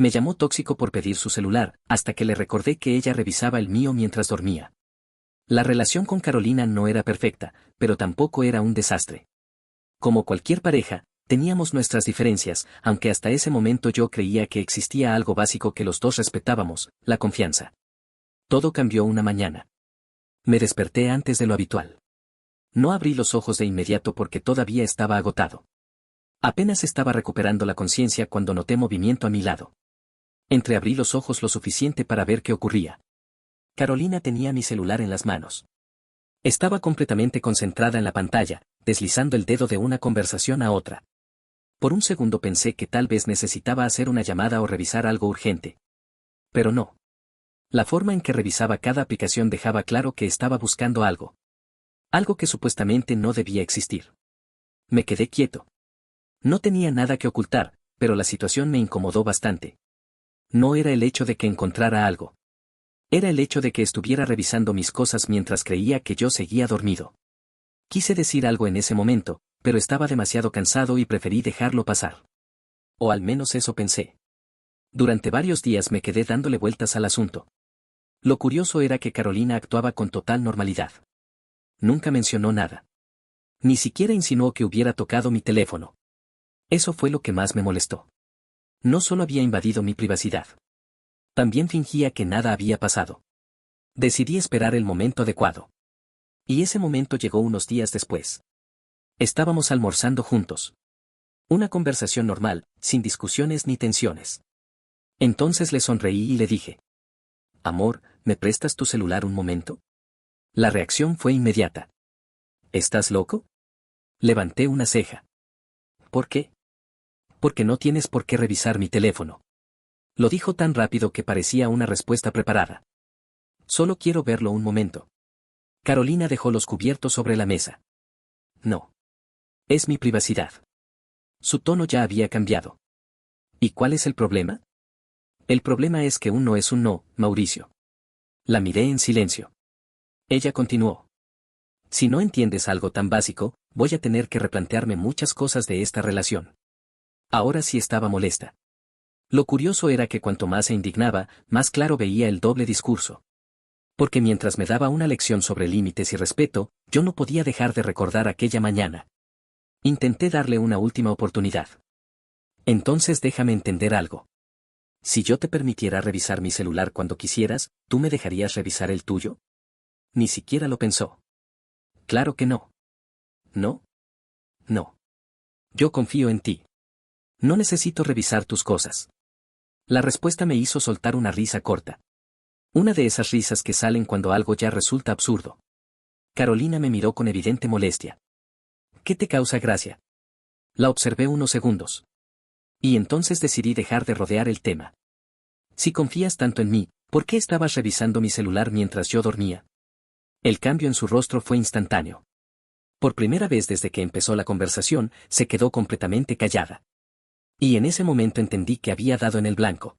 Me llamó tóxico por pedir su celular, hasta que le recordé que ella revisaba el mío mientras dormía. La relación con Carolina no era perfecta, pero tampoco era un desastre. Como cualquier pareja, teníamos nuestras diferencias, aunque hasta ese momento yo creía que existía algo básico que los dos respetábamos, la confianza. Todo cambió una mañana. Me desperté antes de lo habitual. No abrí los ojos de inmediato porque todavía estaba agotado. Apenas estaba recuperando la conciencia cuando noté movimiento a mi lado. Entreabrí los ojos lo suficiente para ver qué ocurría. Carolina tenía mi celular en las manos. Estaba completamente concentrada en la pantalla, deslizando el dedo de una conversación a otra. Por un segundo pensé que tal vez necesitaba hacer una llamada o revisar algo urgente. Pero no. La forma en que revisaba cada aplicación dejaba claro que estaba buscando algo. Algo que supuestamente no debía existir. Me quedé quieto. No tenía nada que ocultar, pero la situación me incomodó bastante. No era el hecho de que encontrara algo. Era el hecho de que estuviera revisando mis cosas mientras creía que yo seguía dormido. Quise decir algo en ese momento, pero estaba demasiado cansado y preferí dejarlo pasar. O al menos eso pensé. Durante varios días me quedé dándole vueltas al asunto. Lo curioso era que Carolina actuaba con total normalidad. Nunca mencionó nada. Ni siquiera insinuó que hubiera tocado mi teléfono. Eso fue lo que más me molestó. No solo había invadido mi privacidad. También fingía que nada había pasado. Decidí esperar el momento adecuado. Y ese momento llegó unos días después. Estábamos almorzando juntos. Una conversación normal, sin discusiones ni tensiones. Entonces le sonreí y le dije: «Amor, ¿me prestas tu celular un momento?». La reacción fue inmediata. «¿Estás loco?». Levanté una ceja. «¿Por qué?». «Porque no tienes por qué revisar mi teléfono». Lo dijo tan rápido que parecía una respuesta preparada. «Solo quiero verlo un momento». Carolina dejó los cubiertos sobre la mesa. «No. Es mi privacidad». Su tono ya había cambiado. «¿Y cuál es el problema?». «El problema es que un no es un no, Mauricio». La miré en silencio. Ella continuó: «Si no entiendes algo tan básico, voy a tener que replantearme muchas cosas de esta relación». Ahora sí estaba molesta. Lo curioso era que cuanto más se indignaba, más claro veía el doble discurso. Porque mientras me daba una lección sobre límites y respeto, yo no podía dejar de recordar aquella mañana. Intenté darle una última oportunidad. «Entonces déjame entender algo. Si yo te permitiera revisar mi celular cuando quisieras, ¿tú me dejarías revisar el tuyo?». Ni siquiera lo pensó. «Claro que no». «¿No?». «No. Yo confío en ti. No necesito revisar tus cosas». La respuesta me hizo soltar una risa corta. Una de esas risas que salen cuando algo ya resulta absurdo. Carolina me miró con evidente molestia. «¿Qué te causa gracia?». La observé unos segundos. Y entonces decidí dejar de rodear el tema. «Si confías tanto en mí, ¿por qué estabas revisando mi celular mientras yo dormía?». El cambio en su rostro fue instantáneo. Por primera vez desde que empezó la conversación, se quedó completamente callada. Y en ese momento entendí que había dado en el blanco.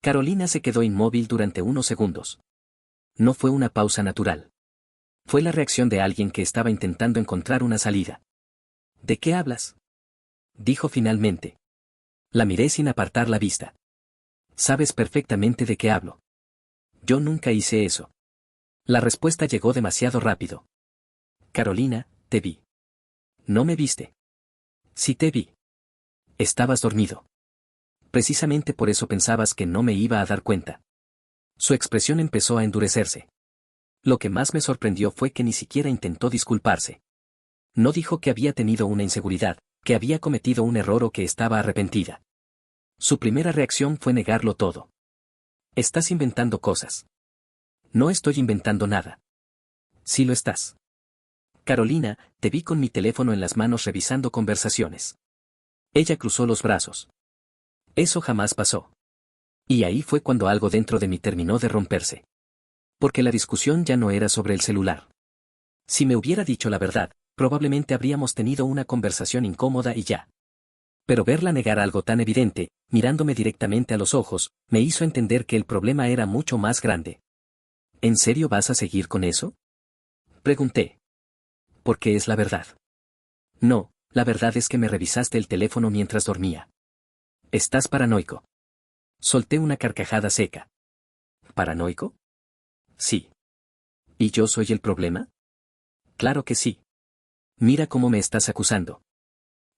Carolina se quedó inmóvil durante unos segundos. No fue una pausa natural. Fue la reacción de alguien que estaba intentando encontrar una salida. «¿De qué hablas?», dijo finalmente. La miré sin apartar la vista. «Sabes perfectamente de qué hablo». «Yo nunca hice eso». La respuesta llegó demasiado rápido. «Carolina, te vi». «¿No me viste?». «Sí te vi. Estabas dormido. Precisamente por eso pensabas que no me iba a dar cuenta». Su expresión empezó a endurecerse. Lo que más me sorprendió fue que ni siquiera intentó disculparse. No dijo que había tenido una inseguridad, que había cometido un error o que estaba arrepentida. Su primera reacción fue negarlo todo. «Estás inventando cosas». «No estoy inventando nada». «Sí lo estás». «Carolina, te vi con mi teléfono en las manos revisando conversaciones». Ella cruzó los brazos. «Eso jamás pasó». Y ahí fue cuando algo dentro de mí terminó de romperse. Porque la discusión ya no era sobre el celular. Si me hubiera dicho la verdad, probablemente habríamos tenido una conversación incómoda y ya. Pero verla negar algo tan evidente, mirándome directamente a los ojos, me hizo entender que el problema era mucho más grande. «¿En serio vas a seguir con eso?», pregunté. «Porque es la verdad». «No, la verdad es que me revisaste el teléfono mientras dormía». «Estás paranoico». Solté una carcajada seca. ¿Paranoico? Sí. ¿Y yo soy el problema? Claro que sí. Mira cómo me estás acusando.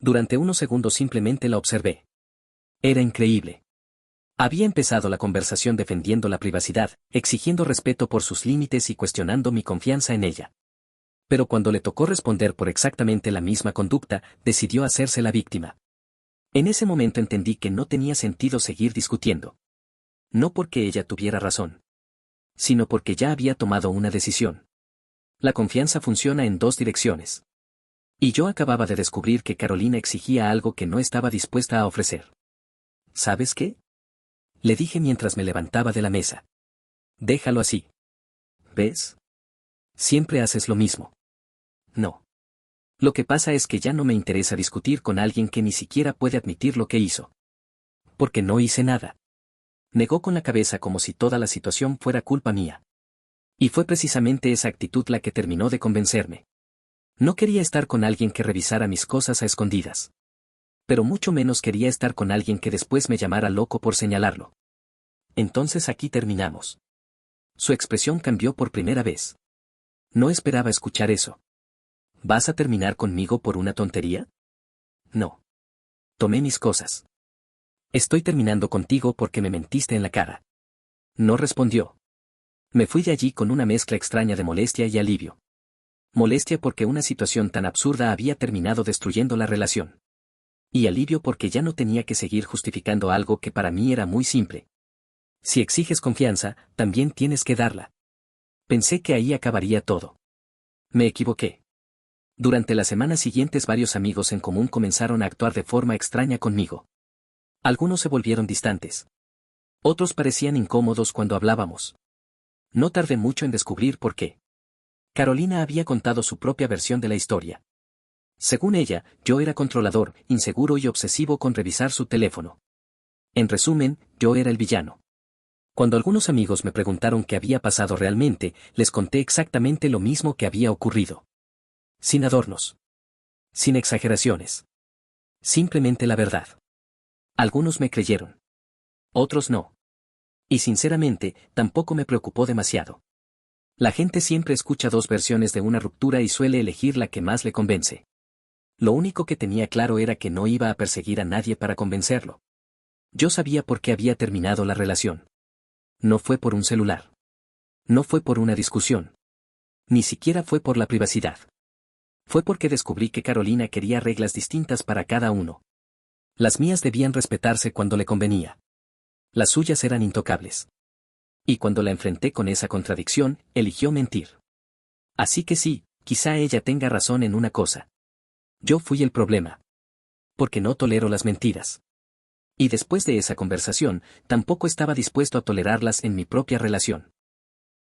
Durante unos segundos simplemente la observé. Era increíble. Había empezado la conversación defendiendo la privacidad, exigiendo respeto por sus límites y cuestionando mi confianza en ella. Pero cuando le tocó responder por exactamente la misma conducta, decidió hacerse la víctima. En ese momento entendí que no tenía sentido seguir discutiendo. No porque ella tuviera razón, sino porque ya había tomado una decisión. La confianza funciona en dos direcciones. Y yo acababa de descubrir que Carolina exigía algo que no estaba dispuesta a ofrecer. ¿Sabes qué? Le dije mientras me levantaba de la mesa. Déjalo así. ¿Ves? Siempre haces lo mismo. No. Lo que pasa es que ya no me interesa discutir con alguien que ni siquiera puede admitir lo que hizo. Porque no hice nada. Negó con la cabeza como si toda la situación fuera culpa mía. Y fue precisamente esa actitud la que terminó de convencerme. No quería estar con alguien que revisara mis cosas a escondidas. Pero mucho menos quería estar con alguien que después me llamara loco por señalarlo. Entonces aquí terminamos. Su expresión cambió por primera vez. No esperaba escuchar eso. ¿Vas a terminar conmigo por una tontería? No. Tomé mis cosas. Estoy terminando contigo porque me mentiste en la cara. No respondió. Me fui de allí con una mezcla extraña de molestia y alivio. Molestia porque una situación tan absurda había terminado destruyendo la relación. Y alivio porque ya no tenía que seguir justificando algo que para mí era muy simple. Si exiges confianza, también tienes que darla. Pensé que ahí acabaría todo. Me equivoqué. Durante las semanas siguientes varios amigos en común comenzaron a actuar de forma extraña conmigo. Algunos se volvieron distantes. Otros parecían incómodos cuando hablábamos. No tardé mucho en descubrir por qué. Carolina había contado su propia versión de la historia. Según ella, yo era controlador, inseguro y obsesivo con revisar su teléfono. En resumen, yo era el villano. Cuando algunos amigos me preguntaron qué había pasado realmente, les conté exactamente lo mismo que había ocurrido. Sin adornos. Sin exageraciones. Simplemente la verdad. Algunos me creyeron. Otros no. Y sinceramente, tampoco me preocupó demasiado. La gente siempre escucha dos versiones de una ruptura y suele elegir la que más le convence. Lo único que tenía claro era que no iba a perseguir a nadie para convencerlo. Yo sabía por qué había terminado la relación. No fue por un celular. No fue por una discusión. Ni siquiera fue por la privacidad. Fue porque descubrí que Carolina quería reglas distintas para cada uno. Las mías debían respetarse cuando le convenía. Las suyas eran intocables. Y cuando la enfrenté con esa contradicción, eligió mentir. Así que sí, quizá ella tenga razón en una cosa. Yo fui el problema. Porque no tolero las mentiras. Y después de esa conversación, tampoco estaba dispuesto a tolerarlas en mi propia relación.